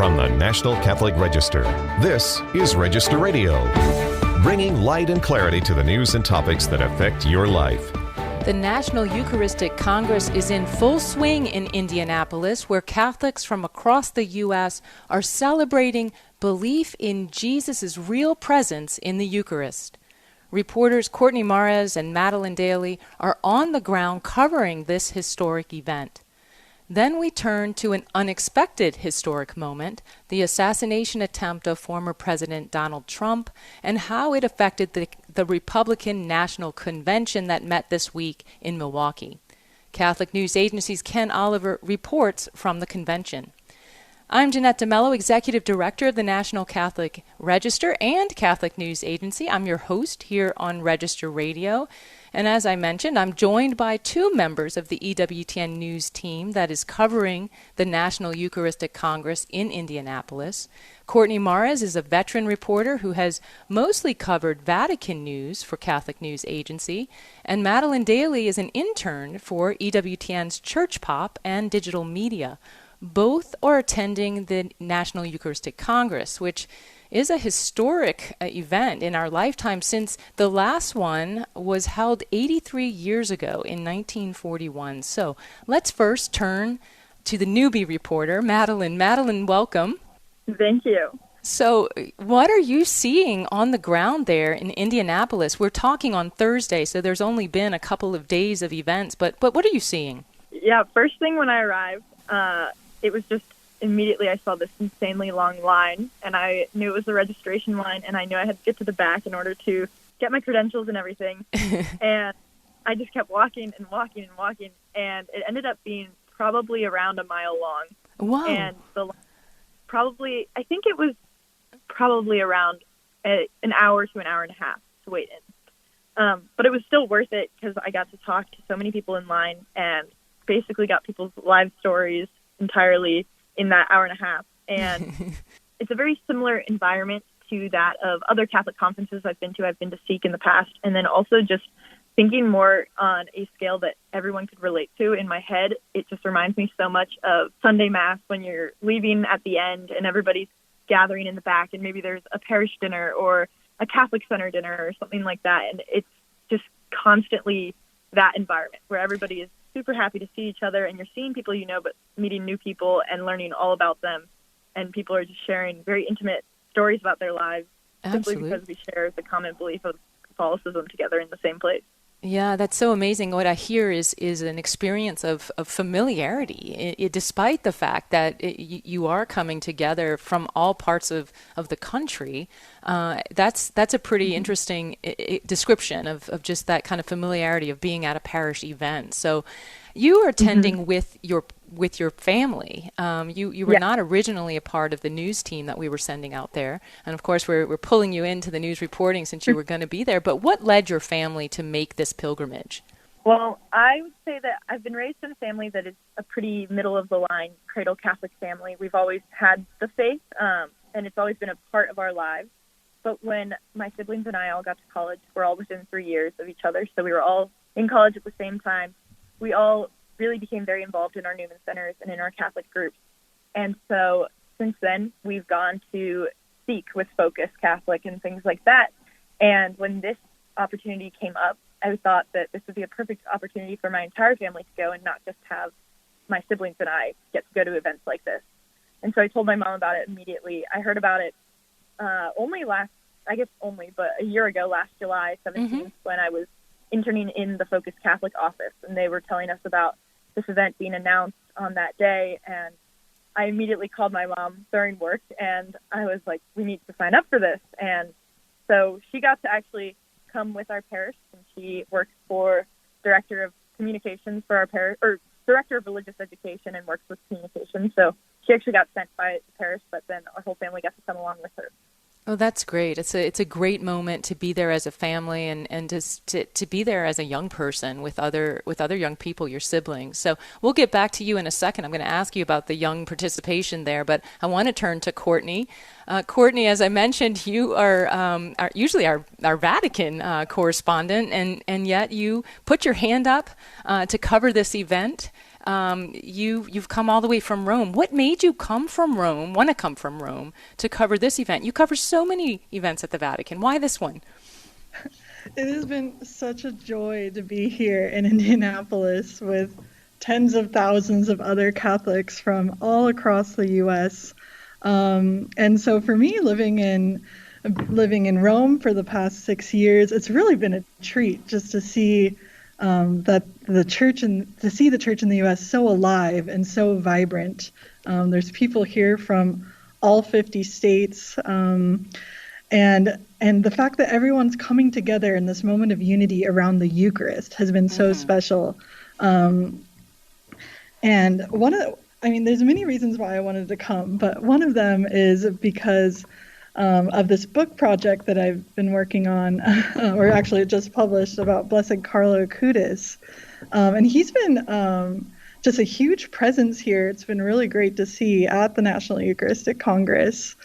From the National Catholic Register, this is Register Radio, bringing light and clarity to the news and topics that affect your life. The National Eucharistic Congress is in full swing in Indianapolis, where Catholics from across the U.S. are celebrating belief in Jesus' real presence in the Eucharist. Reporters Courtney and Madeline Daley are on the ground covering this historic event. Then we turn to an unexpected historic moment, the assassination attempt of former President Donald Trump, and how it affected the Republican National Convention that met this week in Milwaukee. Catholic News Agency's Ken Oliver reports from the convention. I'm Jeanette DeMello, Executive Director of the National Catholic Register and Catholic News Agency. I'm your host here on Register Radio. And as I mentioned, I'm joined by two members of the EWTN News team that is covering the National Eucharistic Congress in Indianapolis. Courtney is a veteran reporter who has mostly covered Vatican news for Catholic News Agency. And Madeline Daley is an intern for EWTN's Church Pop and digital media. Both are attending the National Eucharistic Congress, which is a historic event in our lifetime since the last one was held 83 years ago in 1941. So let's first turn to the newbie reporter, Madeline. Madeline, welcome. Thank you. So what are you seeing on the ground there in Indianapolis? We're talking on Thursday, so there's only been a couple of days of events, but what are you seeing? Yeah, first thing when I arrived, it was just immediately I saw this insanely long line, and I knew it was the registration line, and I knew I had to get to the back in order to get my credentials and everything. And I just kept walking and walking and walking, and it ended up being probably around a mile long. Wow. And I think it was probably around an hour to an hour and a half to wait in. But it was still worth it because I got to talk to so many people in line and basically got people's live stories entirely in that hour and a half. And it's a very similar environment to that of other Catholic conferences I've been to Seek in the past. And then also just thinking more on a scale that everyone could relate to. In my head, it just reminds me so much of Sunday Mass when you're leaving at the end and everybody's gathering in the back and maybe there's a parish dinner or a Catholic center dinner or something like that. And it's just constantly that environment where everybody is super happy to see each other, and you're seeing people you know, but meeting new people and learning all about them. And people are just sharing very intimate stories about their lives. Absolutely. Simply because we share the common belief of Catholicism together in the same place. Yeah, that's so amazing. What I hear is an experience of familiarity, despite the fact that you are coming together from all parts of the country. That's a pretty interesting description of just that kind of familiarity of being at a parish event. So you are attending with your family. You were not originally a part of the news team that we were sending out there. And of course, we're pulling you into the news reporting since you were going to be there. But what led your family to make this pilgrimage? Well, I would say that I've been raised in a family that is a pretty middle-of-the-line cradle Catholic family. We've always had the faith, and it's always been a part of our lives. But when my siblings and I all got to college, we're all within 3 years of each other, so we were all in college at the same time. We all really became very involved in our Newman Centers and in our Catholic groups. And so since then, we've gone to Seek with Focus Catholic and things like that. And when this opportunity came up, I thought that this would be a perfect opportunity for my entire family to go and not just have my siblings and I get to go to events like this. And so I told my mom about it immediately. I heard about it but a year ago, last July 17th, when I was interning in the Focus Catholic office, and they were telling us about this event being announced on that day. And I immediately called my mom during work, and I was like, we need to sign up for this. And so she got to actually come with our parish, and she works for Director of Communications for our parish, or Director of Religious Education, and works with communications. So she actually got sent by the parish, but then our whole family got to come along with her. Oh, that's great. It's a great moment to be there as a family and to be there as a young person with other young people, your siblings. So we'll get back to you in a second. I'm going to ask you about the young participation there, but I want to turn to Courtney. Courtney, as I mentioned, you are usually our Vatican correspondent, and yet you put your hand up to cover this event. You've come all the way from Rome. What made you want to come from Rome to cover this event? You cover so many events at the Vatican. Why this one? It has been such a joy to be here in Indianapolis with tens of thousands of other Catholics from all across the U.S. And so for me, living in Rome for the past 6 years, it's really been a treat just to see that the church in the U.S. so alive and so vibrant. There's people here from all 50 states, and the fact that everyone's coming together in this moment of unity around the Eucharist has been so special. And there's many reasons why I wanted to come, but one of them is because of this book project that I've been working on, or actually it just published, about Blessed Carlo Acutis. And he's been just a huge presence here. It's been really great to see at the National Eucharistic Congress.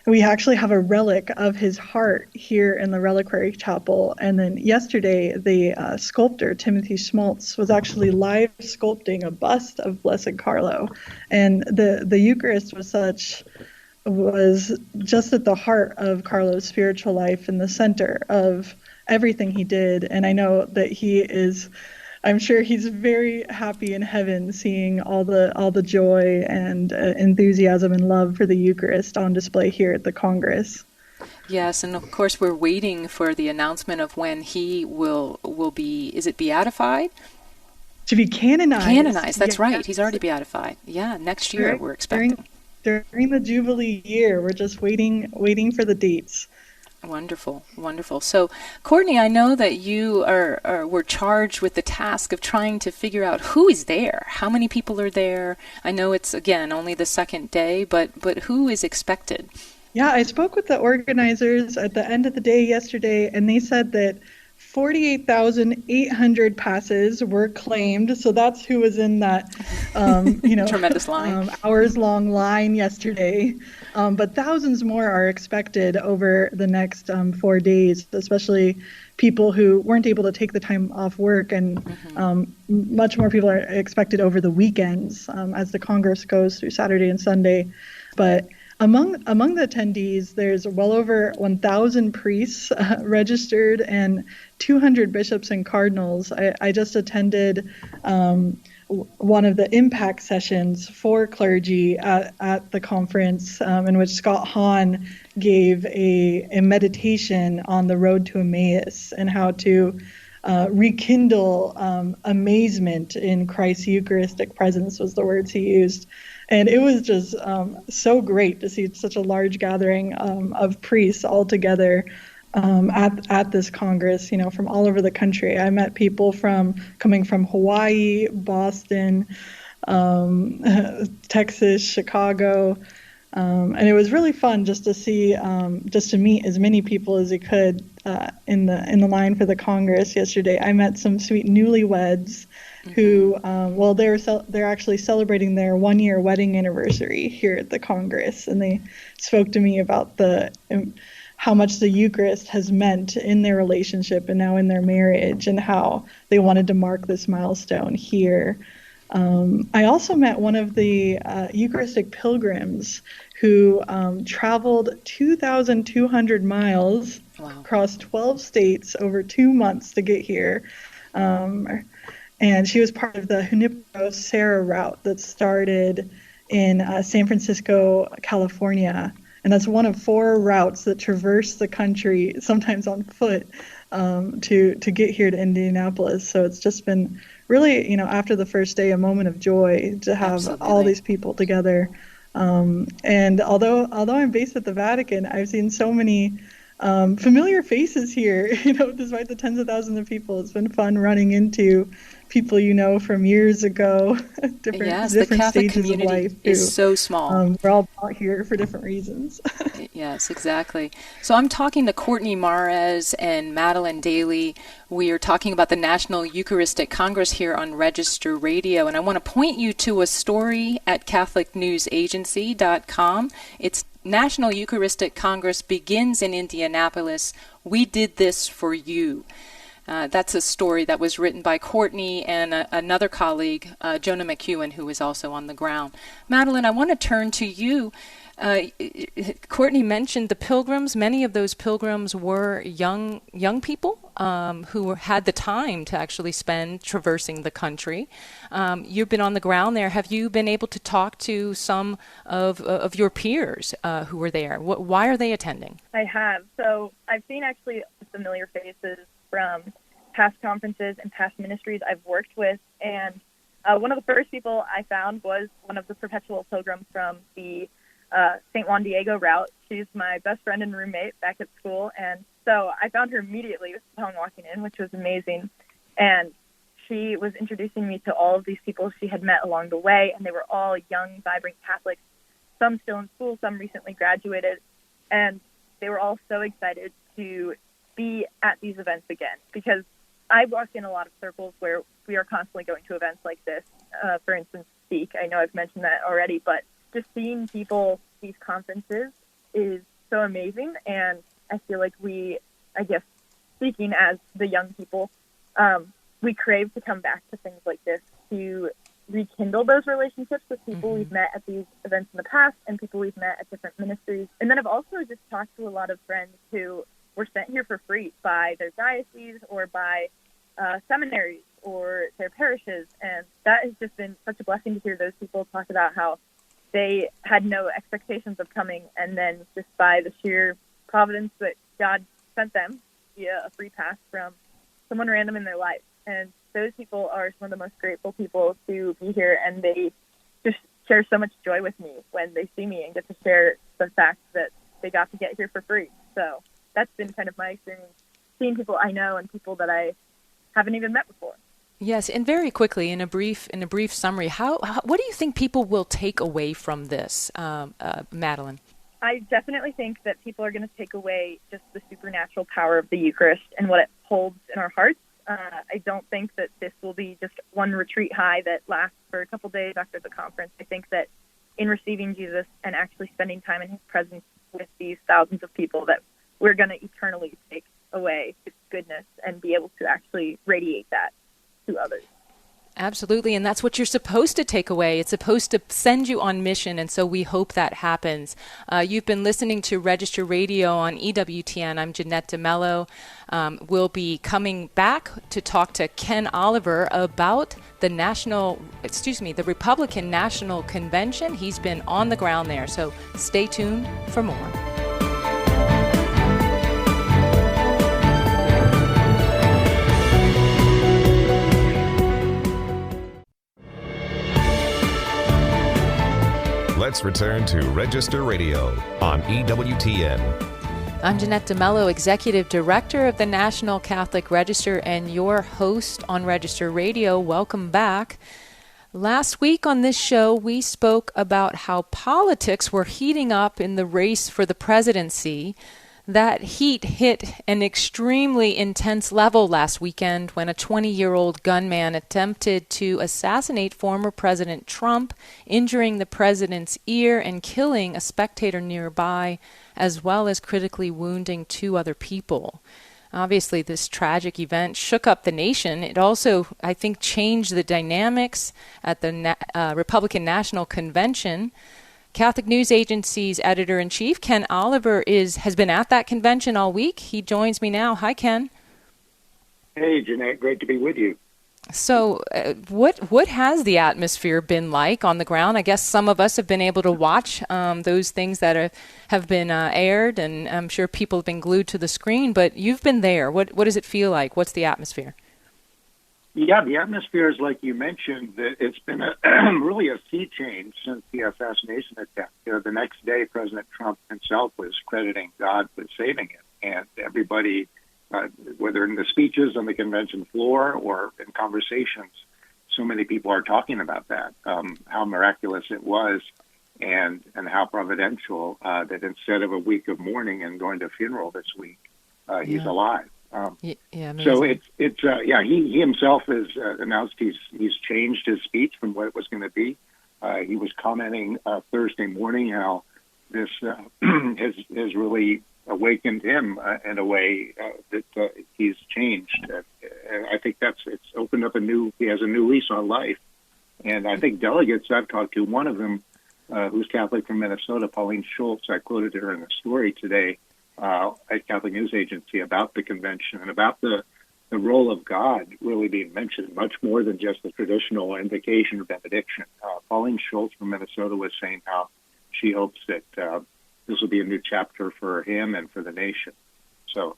We actually have a relic of his heart here in the Reliquary Chapel. And then yesterday, the sculptor, Timothy Schmaltz, was actually live sculpting a bust of Blessed Carlo. And the Eucharist was just at the heart of Carlo's spiritual life and the center of everything he did. And I know that I'm sure he's very happy in heaven seeing all the joy and enthusiasm and love for the Eucharist on display here at the Congress. Yes, and of course we're waiting for the announcement of when he will be, is it beatified? To be canonized. Canonized, that's right. He's already beatified. Yeah, next year we're expecting. During the Jubilee year, we're just waiting for the dates. Wonderful, wonderful. So, Courtney, I know that you were charged with the task of trying to figure out who is there, how many people are there. I know it's, again, only the second day, but who is expected? Yeah, I spoke with the organizers at the end of the day yesterday, and they said that 48,800 passes were claimed. So that's who was in that, tremendous line, hours-long line yesterday. But thousands more are expected over the next 4 days, especially people who weren't able to take the time off work, and much more people are expected over the weekends as the Congress goes through Saturday and Sunday. But among the attendees, there's well over 1,000 priests registered and 200 bishops and cardinals. I just attended one of the impact sessions for clergy at the conference, in which Scott Hahn gave a meditation on the road to Emmaus and how to rekindle amazement in Christ's Eucharistic presence was the words he used. And it was just so great to see such a large gathering of priests all together at this Congress, from all over the country. I met people coming from Hawaii, Boston, Texas, Chicago, and it was really fun just to see, just to meet as many people as you could in the line for the Congress yesterday. I met some sweet newlyweds who, they're actually celebrating their 1-year wedding anniversary here at the Congress, and they spoke to me about how much the Eucharist has meant in their relationship and now in their marriage, and how they wanted to mark this milestone here. I also met one of the Eucharistic pilgrims who traveled 2,200 miles across 12 states over 2 months to get here. And she was part of the Junipero-Serra route that started in San Francisco, California. And that's one of 4 routes that traverse the country, sometimes on foot, to get here to Indianapolis. So it's just been really, after the first day, a moment of joy to have all these people together. And although I'm based at the Vatican, I've seen so many familiar faces here, despite the tens of thousands of people. It's been fun running into people from years ago, different the Catholic stages of life. Is so small. We're all out here for different reasons. Yes, exactly. So I'm talking to Courtney Mares and Madeline Daley. We are talking about the National Eucharistic Congress here on Register Radio, and I want to point you to a story at CatholicNewsAgency.com. It's National Eucharistic Congress begins in Indianapolis. We did this for you. That's a story that was written by Courtney and another colleague, Jonah McEwen, who was also on the ground. Madeline, I want to turn to you. Courtney mentioned the pilgrims. Many of those pilgrims were young people who had the time to actually spend traversing the country. You've been on the ground there. Have you been able to talk to some of your peers who were there? Why are they attending? I have. So I've seen actually familiar faces from past conferences and past ministries I've worked with. And one of the first people I found was one of the perpetual pilgrims from the St. Juan Diego route. She's my best friend and roommate back at school. And so I found her immediately upon walking in, which was amazing. And she was introducing me to all of these people she had met along the way. And they were all young, vibrant Catholics, some still in school, some recently graduated. And they were all so excited to be at these events again, because I walk in a lot of circles where we are constantly going to events like this. For instance, Speak. I know I've mentioned that already, but just seeing people, these conferences is so amazing. And I feel like we, I guess, speaking as the young people, we crave to come back to things like this to rekindle those relationships with people we've met at these events in the past and people we've met at different ministries. And then I've also just talked to a lot of friends who were sent here for free by their diocese or by seminaries or their parishes. And that has just been such a blessing to hear those people talk about how they had no expectations of coming, and then just by the sheer providence that God sent them via a free pass from someone random in their life. And those people are some of the most grateful people to be here, and they just share so much joy with me when they see me and get to share the fact that they got to get here for free. So that's been kind of my experience, seeing people I know and people that I haven't even met before. Yes, and very quickly, in a brief summary, what do you think people will take away from this, Madeline? I definitely think that people are going to take away just the supernatural power of the Eucharist and what it holds in our hearts. I don't think that this will be just one retreat high that lasts for a couple days after the conference. I think that in receiving Jesus and actually spending time in his presence with these thousands of people, that we're going to eternally take away his goodness and be able to actually radiate that to others. Absolutely, and that's what you're supposed to take away. It's supposed to send you on mission, and so we hope that happens. You've been listening to Register Radio on EWTN. I'm Jeanette DeMello. We'll be coming back to talk to Ken Oliver about the Republican National Convention. He's been on the ground there, so stay tuned for more. Let's return to Register Radio on EWTN. I'm Jeanette DeMello, Executive Director of the National Catholic Register and your host on Register Radio. Welcome back. Last week on this show, we spoke about how politics were heating up in the race for the presidency. That heat hit an extremely intense level last weekend when a 20-year-old gunman attempted to assassinate former President Trump, injuring the president's ear and killing a spectator nearby, as well as critically wounding 2 other people. Obviously, this tragic event shook up the nation. It also, I think, changed the dynamics at the Republican National Convention. Catholic News Agency's editor-in-chief, Ken Oliver, has been at that convention all week. He joins me now. Hi, Ken. Hey, Jeanette. Great to be with you. So what has the atmosphere been like on the ground? I guess some of us have been able to watch those things that have been aired, and I'm sure people have been glued to the screen, but you've been there. What does it feel like? What's the atmosphere? Yeah, the atmosphere is like you mentioned. That it's been really a sea change since the assassination attempt. The next day, President Trump himself was crediting God with saving him, and everybody, whether in the speeches on the convention floor or in conversations, so many people are talking about that, how miraculous it was, and how providential that instead of a week of mourning and going to a funeral this week, he's alive. So he himself has announced he's changed his speech from what it was going to be. He was commenting Thursday morning how this has really awakened him in a way that he's changed. I think it's opened up he has a new lease on life. And I think delegates I've talked to, one of them who's Catholic from Minnesota, Pauline Schultz, I quoted her in a story today at Catholic News Agency about the convention and about the role of God really being mentioned, much more than just the traditional invocation or benediction. Pauline Schultz from Minnesota was saying how she hopes that this will be a new chapter for him and for the nation. So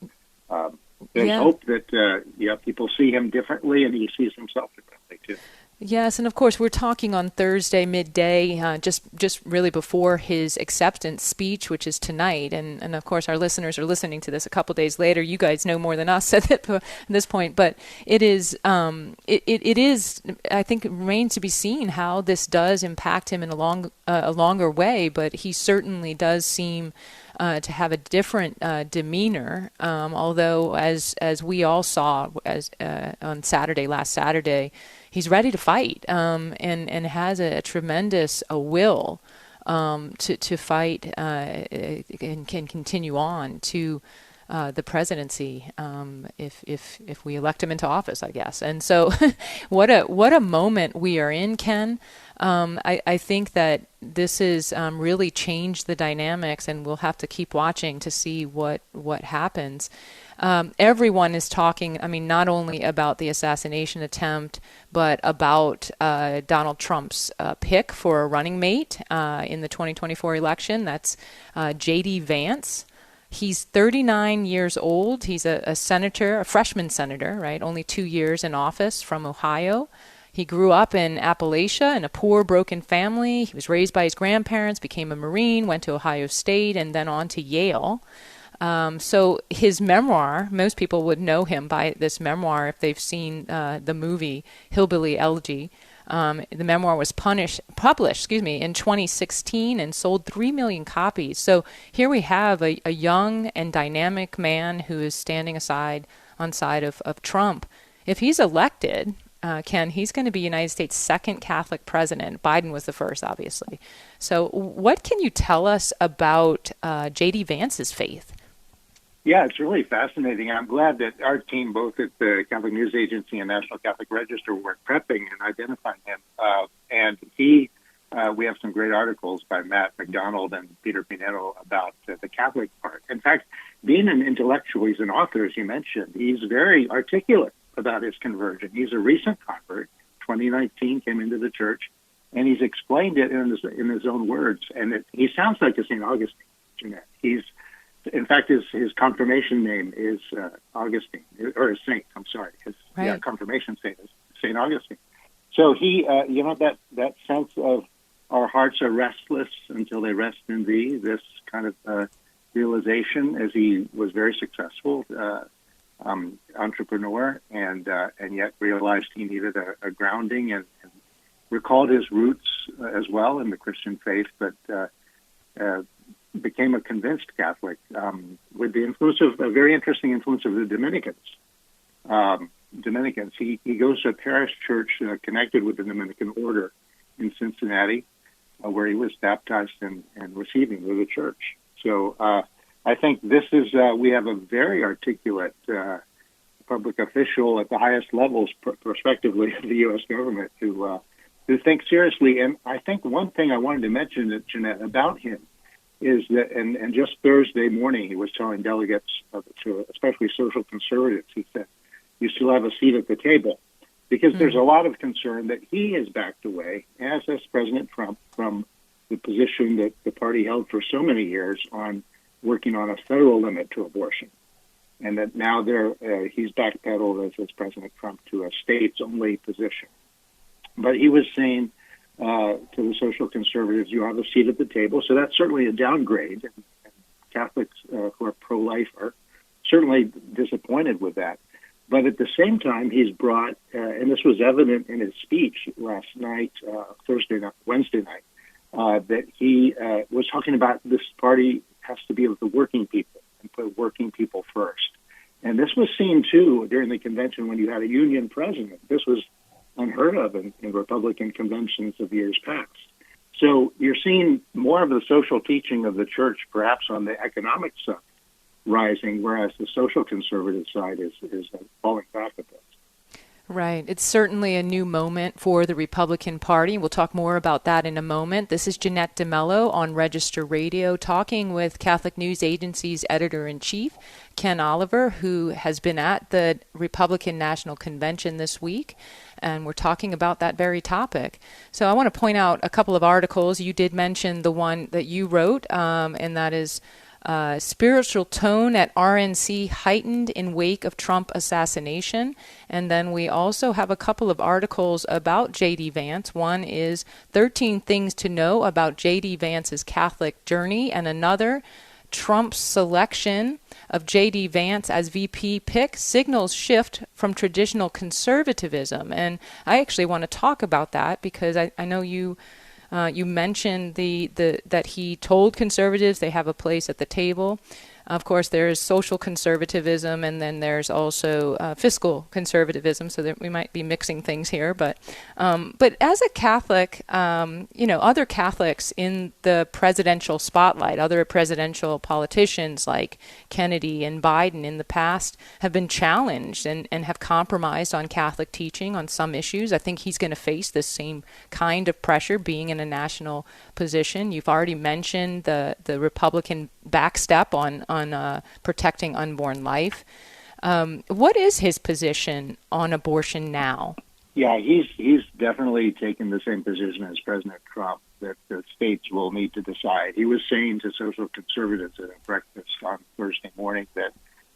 there's hope that people see him differently, and he sees himself differently too. Yes, and of course we're talking on Thursday midday, just really before his acceptance speech, which is tonight. And of course our listeners are listening to this a couple days later. You guys know more than us at this point, but it is I think it remains to be seen how this does impact him in a longer way. But he certainly does seem to have a different demeanor, although as we all saw on last Saturday, he's ready to fight and has a tremendous will to fight and can continue on to the presidency if we elect him into office, I guess. And so what a moment we are in, Ken. I think that this has really changed the dynamics, and we'll have to keep watching to see what happens. Everyone is talking, not only about the assassination attempt, but about Donald Trump's pick for a running mate in the 2024 election. That's J.D. Vance. He's 39 years old. He's a senator, a freshman senator, right? Only 2 years in office, from Ohio. He grew up in Appalachia in a poor, broken family. He was raised by his grandparents, became a Marine, went to Ohio State, and then on to Yale. So his memoir, most people would know him by this memoir if they've seen the movie Hillbilly Elegy. The memoir was published in 2016 and sold 3 million copies. So here we have a young and dynamic man who is standing on side of Trump. If he's elected, Ken, he's going to be United States' second Catholic president. Biden was the first, obviously. So what can you tell us about J.D. Vance's faith? Yeah, it's really fascinating. I'm glad that our team, both at the Catholic News Agency and National Catholic Register, were prepping and identifying him. And we have some great articles by Matt McDonald and Peter Pinero about the Catholic part. In fact, being an intellectual, he's an author, as you mentioned. He's very articulate about his conversion. He's a recent convert. 2019 came into the church, and he's explained it in his own words. And he sounds like a St. Augustine, Jeanette. In fact, his confirmation name is Augustine, or his saint. I'm sorry, his confirmation saint is St. Augustine. So he, that sense of our hearts are restless until they rest in Thee. This kind of realization, as he was very successful entrepreneur, and yet realized he needed a grounding and recalled his roots as well in the Christian faith, but became a convinced Catholic with the influence of a very interesting influence of the Dominicans. He goes to a parish church connected with the Dominican order in Cincinnati, where he was baptized and receiving with the church. So I think this is we have a very articulate public official at the highest levels, prospectively, of the U.S. government who thinks seriously. And I think one thing I wanted to mention, Jeanette, about him is that, and just Thursday morning, he was telling delegates, to especially social conservatives, he said, you still have a seat at the table, because there's a lot of concern that he has backed away, as has President Trump, from the position that the party held for so many years on working on a federal limit to abortion, and that now he's backpedaled as President Trump to a states-only position. But he was saying to the social conservatives, you have a seat at the table. So that's certainly a downgrade. And Catholics who are pro-life are certainly disappointed with that. But at the same time, he's brought, and this was evident in his speech last night, Wednesday night, that he was talking about this party has to be with the working people and put working people first. And this was seen, too, during the convention when you had a union president. This was unheard of in Republican conventions of years past. So you're seeing more of the social teaching of the church, perhaps on the economic side, rising, whereas the social conservative side is falling back a bit. Right. It's certainly a new moment for the Republican Party. We'll talk more about that in a moment. This is Jeanette DeMello on Register Radio, talking with Catholic News Agency's editor-in-chief, Ken Oliver, who has been at the Republican National Convention this week, and we're talking about that very topic. So I want to point out a couple of articles. You did mention the one that you wrote, and that is spiritual tone at RNC heightened in wake of Trump assassination. And then we also have a couple of articles about J.D. Vance. One is 13 things to know about J.D. Vance's Catholic journey, and another, Trump's selection of J.D. Vance as VP pick signals shift from traditional conservatism. And I actually want to talk about that because I know you mentioned that he told conservatives they have a place at the table. Of course, there is social conservatism, and then there's also fiscal conservatism, so that we might be mixing things here. But as a Catholic, other Catholics in the presidential spotlight, other presidential politicians like Kennedy and Biden in the past have been challenged and have compromised on Catholic teaching on some issues. I think he's going to face this same kind of pressure being in a national position. You've already mentioned the Republican backstep on protecting unborn life. What is his position on abortion now? Yeah, he's definitely taken the same position as President Trump, that the states will need to decide. He was saying to social conservatives at a breakfast on Thursday morning that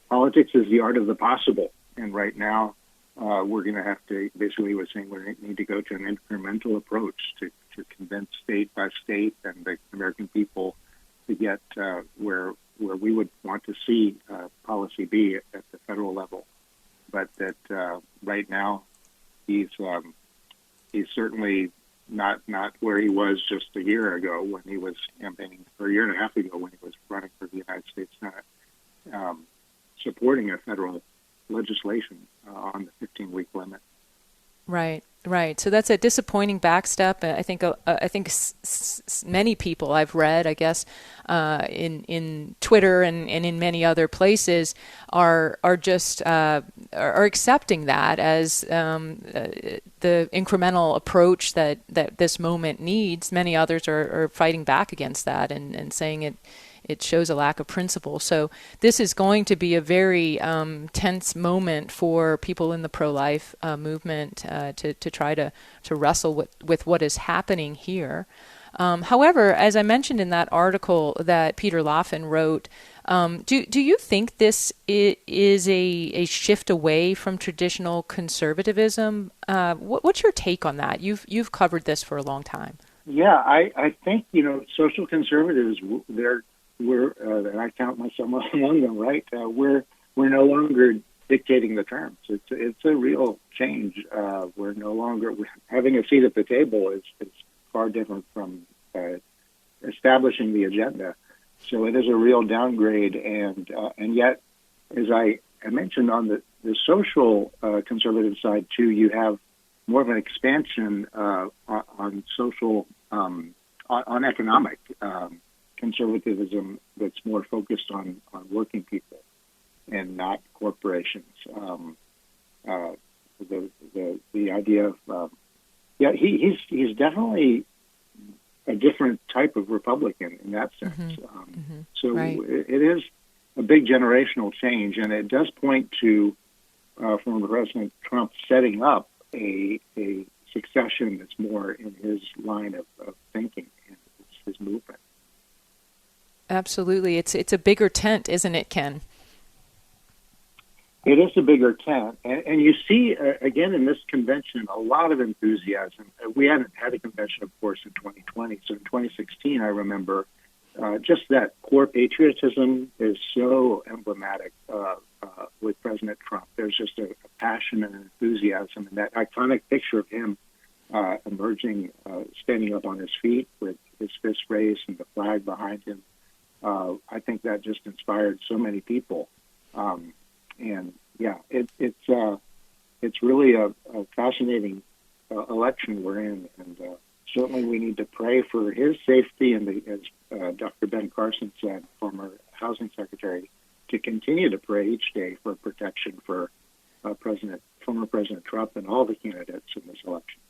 politics is the art of the possible, and right now we're going to have to, basically he was saying we need to go to an incremental approach to convince state by state and the American people to get where we would want to see policy be at the federal level, but that right now he's certainly not where he was just a year ago when he was campaigning, or a year and a half ago when he was running for the United States Senate, supporting a federal legislation on the 15-week limit. Right. So that's a disappointing backstep. I think many people I've read, I guess, in Twitter and in many other places are accepting that as the incremental approach that this moment needs. Many others are fighting back against that and saying it shows a lack of principle. So this is going to be a very tense moment for people in the pro-life movement to try to wrestle with what is happening here. However, as I mentioned in that article that Peter Laffin wrote, do you think this is a shift away from traditional conservatism? What's your take on that? You've covered this for a long time. Yeah, I think social conservatives, and I count myself among them, right? We're no longer dictating the terms. It's a real change. We're no longer having a seat at the table is far different from establishing the agenda. So it is a real downgrade, and yet, as I mentioned, on the social conservative side too, you have more of an expansion on social on economic conservatism that's more focused on working people and not corporations. The idea of he's definitely a different type of Republican in that sense. So right. It is a big generational change, and it does point to former President Trump setting up a succession that's more in his line of thinking and his movement. Absolutely. It's a bigger tent, isn't it, Ken? It is a bigger tent. And you see, again, in this convention, a lot of enthusiasm. We hadn't had a convention, of course, in 2020. So in 2016, I remember just that core patriotism is so emblematic with President Trump. There's just a passion and enthusiasm. And that iconic picture of him emerging, standing up on his feet with his fist raised and the flag behind him, I think that just inspired so many people. And yeah, it's really a fascinating election we're in, and certainly we need to pray for his safety. And as Dr. Ben Carson said, former housing secretary, to continue to pray each day for protection for former President Trump and all the candidates in this election.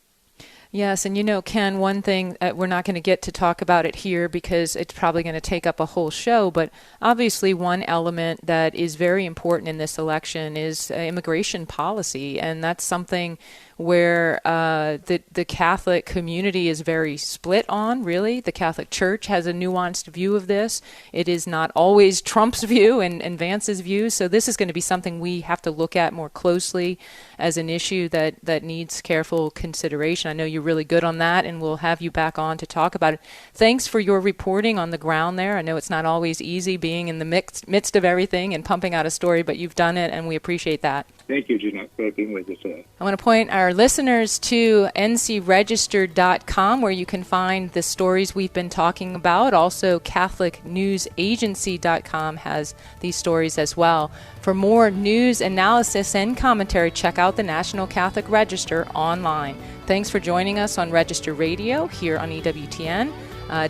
Yes, and Ken, one thing, we're not going to get to talk about it here because it's probably going to take up a whole show, but obviously one element that is very important in this election is immigration policy, and that's something where the Catholic community is very split on, really. The Catholic Church has a nuanced view of this. It is not always Trump's view and Vance's view, so this is going to be something we have to look at more closely as an issue that needs careful consideration. I know you're really good on that, and we'll have you back on to talk about it. Thanks for your reporting on the ground there. I know it's not always easy being in the midst of everything and pumping out a story, but you've done it, and we appreciate that. Thank you, Jeanette, for being with us today. I want to point our listeners to ncregister.com, where you can find the stories we've been talking about. Also, CatholicNewsAgency.com has these stories as well. For more news, analysis, and commentary, check out the National Catholic Register online. Thanks for joining us on Register Radio here on EWTN.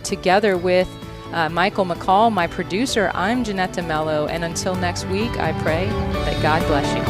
Together with Michael McCall, my producer, I'm Jeanette DeMello, and until next week, I pray that God bless you.